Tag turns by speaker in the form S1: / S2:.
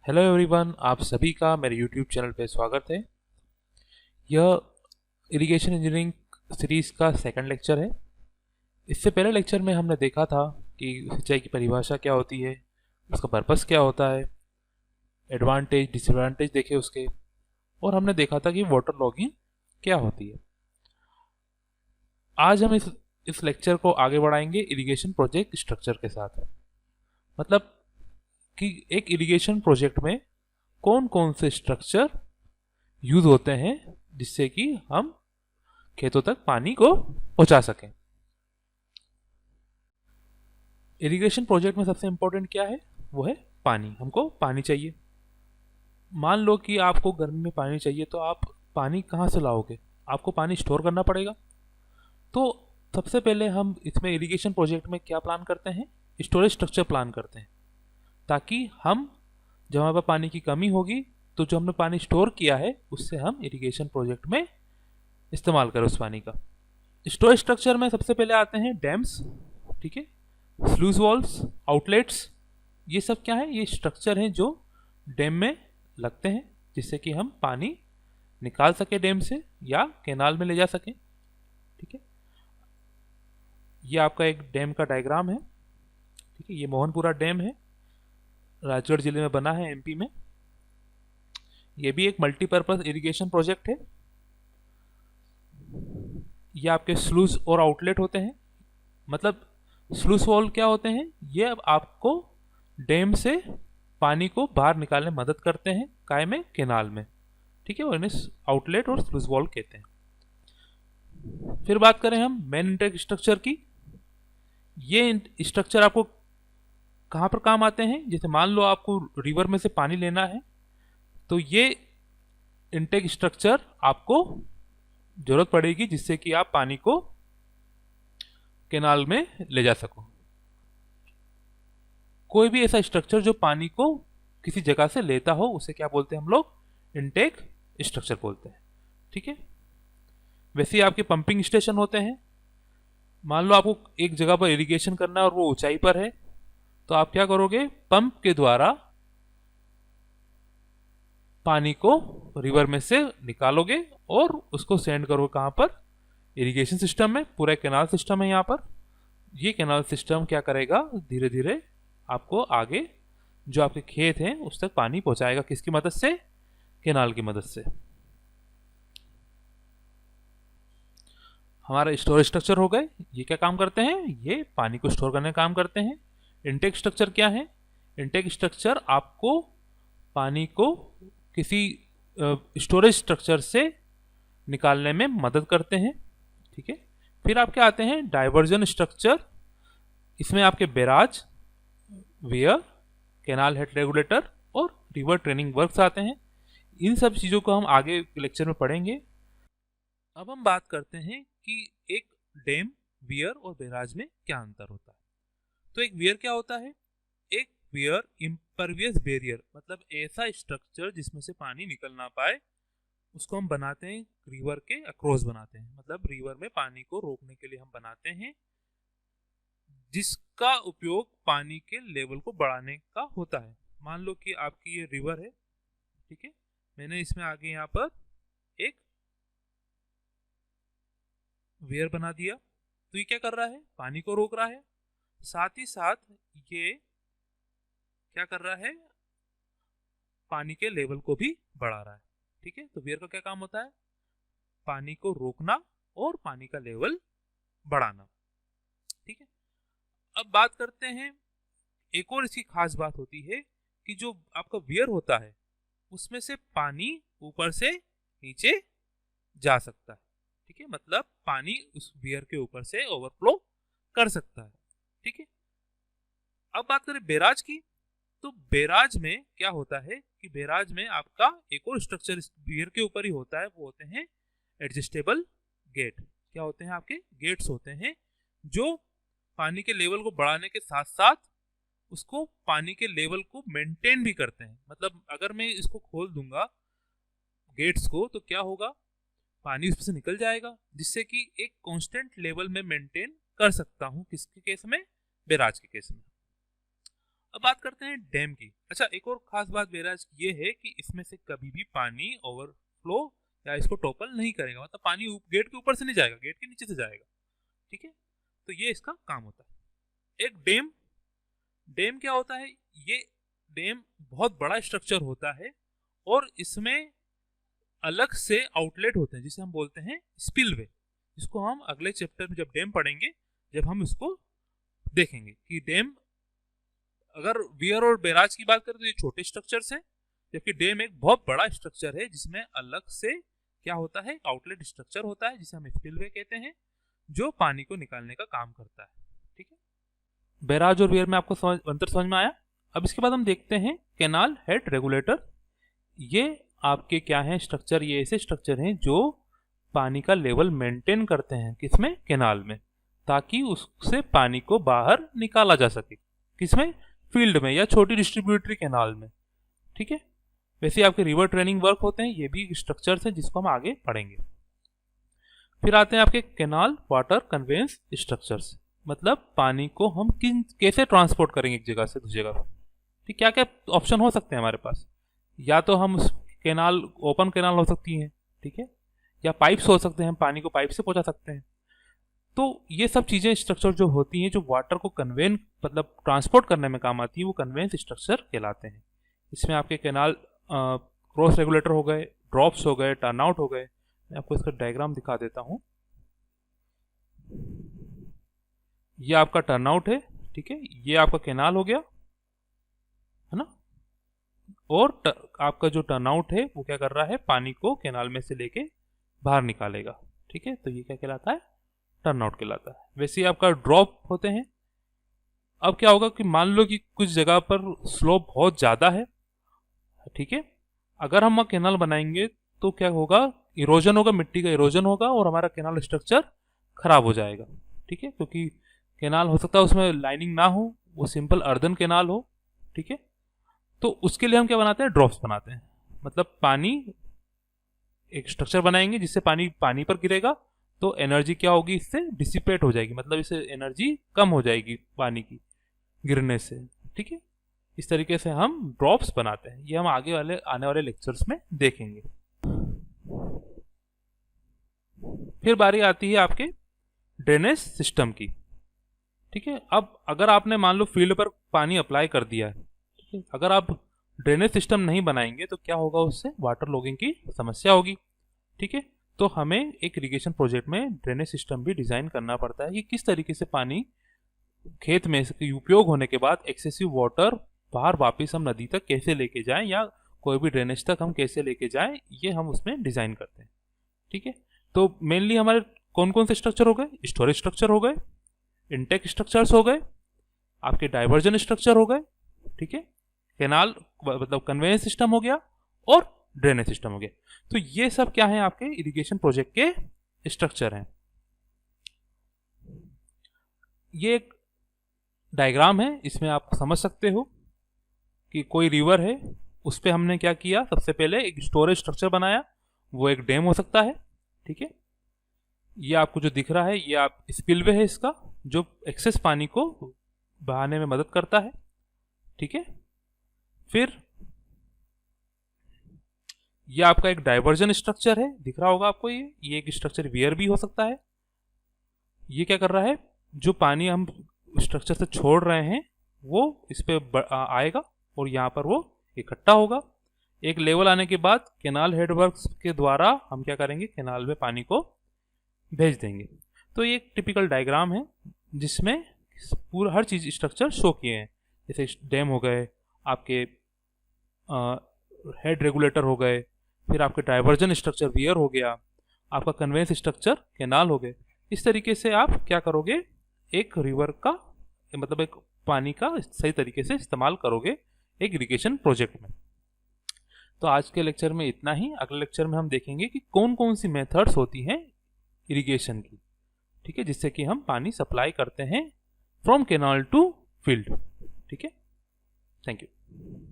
S1: Hello everyone, आप सभी का मेरे यूट्यूब चैनल पे स्वागत है। यह इरिगेशन इंजीनियरिंग सीरीज़ का सेकंड लेक्चर है। इससे पहले लेक्चर में हमने देखा था कि सिंचाई की परिभाषा क्या होती है, उसका पर्पस क्या होता है, एडवांटेज डिसएडवांटेज देखे उसके, और हमने देखा था कि वाटर लॉगिंग क्या होती है। आज हम इस लेक्चर को आगे बढ़ाएंगे इरिगेशन प्रोजेक्ट स्ट्रक्चर के साथ। मतलब कि एक इरिगेशन प्रोजेक्ट में कौन कौन से स्ट्रक्चर यूज होते हैं जिससे कि हम खेतों तक पानी को पहुंचा सकें। इरिगेशन प्रोजेक्ट में सबसे इंपॉर्टेंट क्या है? वो है पानी। हमको पानी चाहिए। मान लो कि आपको गर्मी में पानी चाहिए, तो आप पानी कहाँ से लाओगे? आपको पानी स्टोर करना पड़ेगा। तो सबसे पहले हम इसमें इरिगेशन प्रोजेक्ट में क्या प्लान करते हैं? स्टोरेज स्ट्रक्चर प्लान करते हैं, ताकि हम जब हमारे पास पानी की कमी होगी तो जो हमने पानी स्टोर किया है उससे हम इरिगेशन प्रोजेक्ट में इस्तेमाल करें उस पानी का। स्टोरेज स्ट्रक्चर में सबसे पहले आते हैं डैम्स, ठीक है, स्लूज वॉल्स, आउटलेट्स। ये सब क्या है? ये स्ट्रक्चर हैं जो डैम में लगते हैं जिससे कि हम पानी निकाल सके डैम से या कैनाल में ले जा सकें। ठीक है, ये आपका एक डैम का डायग्राम है। ठीक है, ये मोहनपुरा डैम है, राजगढ़ जिले में बना है, एमपी में। ये भी एक मल्टीपर्पज इरिगेशन प्रोजेक्ट है। ये आपके स्लूज और आउटलेट होते हैं। मतलब स्लूज वॉल क्या होते हैं? ये अब आपको डैम से पानी को बाहर निकालने में मदद करते हैं, काय में? कैनाल में। ठीक है, और इन्हें आउटलेट और स्लूज वॉल कहते हैं। फिर बात करें हम मेन इंटेक स्ट्रक्चर की। ये स्ट्रक्चर आपको कहाँ पर काम आते हैं? जैसे मान लो आपको रिवर में से पानी लेना है, तो ये इंटेक स्ट्रक्चर आपको जरूरत पड़ेगी जिससे कि आप पानी को कैनाल में ले जा सको। कोई भी ऐसा स्ट्रक्चर जो पानी को किसी जगह से लेता हो उसे क्या बोलते हैं हम लोग? इंटेक स्ट्रक्चर बोलते हैं। ठीक है, वैसे ही आपके पंपिंग स्टेशन होते हैं। मान लो आपको एक जगह पर इरिगेशन करना है और वो ऊंचाई पर है, तो आप क्या करोगे? पंप के द्वारा पानी को रिवर में से निकालोगे और उसको सेंड करोगे कहां पर? इरिगेशन सिस्टम में। पूरा कैनाल सिस्टम है यहाँ पर। ये कैनाल सिस्टम क्या करेगा? धीरे धीरे आपको आगे जो आपके खेत हैं उस तक पानी पहुंचाएगा। किसकी मदद से? कैनाल की मदद से। हमारा स्टोरेज स्ट्रक्चर हो गए। ये क्या काम करते हैं? ये पानी को स्टोर करने का काम करते हैं। इंटेक स्ट्रक्चर क्या है? इंटेक स्ट्रक्चर आपको पानी को किसी स्टोरेज स्ट्रक्चर से निकालने में मदद करते हैं। ठीक है, फिर आपके आते हैं डाइवर्जन स्ट्रक्चर। इसमें आपके barrage, weir, canal head regulator और रिवर ट्रेनिंग वर्क्स आते हैं। इन सब चीज़ों को हम आगे लेक्चर में पढ़ेंगे। अब हम बात करते हैं कि एक डैम, वियर और बैराज में क्या अंतर होता है। तो एक वियर क्या होता है? एक वियर इम्परवियस बैरियर, मतलब ऐसा स्ट्रक्चर जिसमें से पानी निकल ना पाए, उसको हम बनाते हैं रिवर के अक्रॉस बनाते हैं। मतलब रिवर में पानी को रोकने के लिए हम बनाते हैं, जिसका उपयोग पानी के लेवल को बढ़ाने का होता है। मान लो कि आपकी ये रिवर है, ठीक है, मैंने इसमें आगे यहाँ पर एक वेयर बना दिया, तो ये क्या कर रहा है? पानी को रोक रहा है। साथ ही साथ ये क्या कर रहा है? पानी के लेवल को भी बढ़ा रहा है। ठीक है, तो वेयर का क्या काम होता है? पानी को रोकना और पानी का लेवल बढ़ाना। ठीक है, अब बात करते हैं, एक और इसकी खास बात होती है कि जो आपका वियर होता है उसमें से पानी ऊपर से नीचे जा सकता है। ठीक है, मतलब पानी उस वियर के ऊपर से ओवरफ्लो कर सकता है। ठीक है, अब बात करें बैराज की। तो बैराज में क्या होता है कि बैराज में आपका एक और स्ट्रक्चर इस वियर के ऊपर ही होता है, वो होते हैं एडजस्टेबल गेट। क्या होते हैं? आपके गेट्स होते हैं जो पानी के लेवल को बढ़ाने के साथ साथ उसको पानी के लेवल को मेंटेन भी करते हैं। मतलब अगर मैं इसको खोल दूंगा गेट्स को, तो क्या होगा? पानी उसमें से निकल जाएगा, जिससे कि एक कांस्टेंट लेवल में मेंटेन कर सकता हूं। किसके केस में? बैराज के केस में। अब बात करते हैं डैम की। अच्छा, एक और खास बात बैराज की ये है कि इसमें से कभी भी पानी ओवरफ्लो या इसको टॉपल नहीं करेगा, मतलब पानी गेट के ऊपर से नहीं जाएगा, गेट के नीचे से जाएगा। ठीक है, तो ये इसका काम होता है। एक डैम, डैम क्या होता है? ये डैम बहुत बड़ा स्ट्रक्चर होता है और इसमें अलग से आउटलेट होते हैं जिसे हम बोलते हैं स्पिलवे, जिसको हम अगले चैप्टर में जब डैम पढ़ेंगे, जब हम इसको देखेंगे कि डैम, अगर वियर और बैराज की बात करें तो ये छोटे स्ट्रक्चर्स हैं, जबकि डैम एक बहुत बड़ा स्ट्रक्चर है जिसमें अलग से क्या होता है, आउटलेट स्ट्रक्चर होता है जिसे हम स्पिलवे कहते हैं, जो पानी को निकालने का काम करता है। ठीक है, बैराज और वियर में आपको अंतर समझ में आया। अब इसके बाद हम देखते हैं कैनाल हेड रेगुलेटर। ये आपके क्या है स्ट्रक्चर? ये ऐसे स्ट्रक्चर हैं जो पानी का लेवल मेंटेन करते हैं, किसमें? कैनाल में, ताकि उससे पानी को बाहर निकाला जा सके। किसमें? फील्ड में या छोटी डिस्ट्रीब्यूटरी कैनाल में। ठीक है, वैसे आपके रिवर ट्रेनिंग वर्क होते हैं, ये भी स्ट्रक्चर्स हैं जिसको हम आगे पढ़ेंगे। फिर आते हैं आपके कैनाल वाटर कन्वेंस स्ट्रक्चर्स, मतलब पानी को हम कैसे ट्रांसपोर्ट करेंगे एक जगह से दूसरी जगह। ठीक, क्या क्या ऑप्शन हो सकते हैं हमारे पास? या तो हम कैनाल, ओपन कैनाल हो सकती हैं, ठीक है, या पाइप्स हो सकते हैं, हम पानी को पाइप से पहुंचा सकते हैं। तो ये सब चीज़ें, स्ट्रक्चर जो होती हैं जो वाटर को कन्वेन मतलब ट्रांसपोर्ट करने में काम आती है, वो कन्वेंस स्ट्रक्चर कहलाते हैं। इसमें आपके कैनाल क्रॉस रेगुलेटर हो गए, ड्रॉप्स हो गए, टर्न आउट हो गए। मैं आपको इसका डायग्राम दिखा देता हूँ। ये आपका टर्न आउट है, ठीक है, ये आपका कैनाल हो गया, है ना, और आपका जो टर्न आउट है वो क्या कर रहा है, पानी को कैनाल में से लेके बाहर निकालेगा। ठीक है, तो ये क्या कहलाता है? टर्न आउट कहलाता है। वैसे ही आपका ड्रॉप होते हैं। अब क्या होगा कि मान लो कि कुछ जगह पर स्लोप बहुत ज़्यादा है, ठीक है, अगर हम कैनाल बनाएंगे तो क्या होगा, इरोजन होगा, मिट्टी का इरोजन होगा और हमारा कैनाल स्ट्रक्चर खराब हो जाएगा। ठीक है, क्योंकि कैनाल हो सकता है उसमें लाइनिंग ना हो, वो सिंपल अर्दन कैनाल हो। ठीक है, तो उसके लिए हम क्या बनाते हैं, ड्रॉप्स बनाते हैं, मतलब पानी, एक स्ट्रक्चर बनाएंगे जिससे पानी पर गिरेगा तो एनर्जी क्या होगी, इससे डिसिपेट हो जाएगी, मतलब इससे एनर्जी कम हो जाएगी पानी की गिरने से। ठीक है, इस तरीके से हम ड्रॉप्स बनाते हैं। ये हम आने वाले लेक्चर्स में देखेंगे। फिर बारी आती है आपके ड्रेनेज सिस्टम की। ठीक है, अब अगर आपने मान लो फील्ड पर पानी अप्लाई कर दिया है, ठीक है, अगर आप ड्रेनेज सिस्टम नहीं बनाएंगे तो क्या होगा, उससे वाटर लॉगिंग की समस्या होगी। ठीक है, तो हमें एक इरिगेशन प्रोजेक्ट में ड्रेनेज सिस्टम भी डिजाइन करना पड़ता है कि किस तरीके से पानी खेत में उपयोग होने के बाद एक्सेसिव वाटर बाहर वापस हम नदी तक कैसे लेके जाएं, या कोई भी ड्रेनेज तक हम कैसे लेके जाएं, ये हम उसमें डिजाइन करते हैं। ठीक है, तो मेनली हमारे कौन कौन से स्ट्रक्चर हो गए, स्टोरेज स्ट्रक्चर हो गए, इनटेक स्ट्रक्चर्स हो गए, आपके डाइवर्जन स्ट्रक्चर हो गए, ठीक है, कैनाल मतलब कन्वेयंस सिस्टम हो गया और ड्रेनेज सिस्टम हो गया। तो ये सब क्या है, आपके इरिगेशन प्रोजेक्ट के स्ट्रक्चर हैं। ये एक डायग्राम है, इसमें आप समझ सकते हो कि कोई रिवर है, उस पर हमने क्या किया, सबसे पहले एक स्टोरेज स्ट्रक्चर बनाया, वो एक डैम हो सकता है। ठीक है, ये आपको जो दिख रहा है ये आप स्पिलवे है इसका, जो एक्सेस पानी को बहाने में मदद करता है। ठीक है, फिर ये आपका एक डाइवर्जन स्ट्रक्चर है, दिख रहा होगा आपको, ये एक स्ट्रक्चर वियर भी हो सकता है। ये क्या कर रहा है, जो पानी हम स्ट्रक्चर से छोड़ रहे हैं वो इस पे आएगा और यहाँ पर वो इकट्ठा होगा। एक लेवल आने के बाद कैनाल हेडवर्क्स के द्वारा हम क्या करेंगे, कैनाल में पानी को भेज देंगे। तो ये एक टिपिकल डायग्राम है जिसमें पूरा हर चीज़ स्ट्रक्चर शो किए हैं, जैसे डैम हो गए, आपके हेड रेगुलेटर हो गए, फिर आपके डाइवर्जन स्ट्रक्चर वियर हो गया, आपका कन्वेंस स्ट्रक्चर कैनाल हो गए। इस तरीके से आप क्या करोगे, एक रिवर का मतलब एक पानी का सही तरीके से इस्तेमाल करोगे एक इरिगेशन प्रोजेक्ट में। तो आज के लेक्चर में इतना ही। अगले लेक्चर में हम देखेंगे कि कौन कौन सी मेथड्स होती हैं इरिगेशन की, ठीक है, जिससे कि हम पानी सप्लाई करते हैं फ्रॉम कैनाल टू फील्ड। ठीक है, थैंक यू।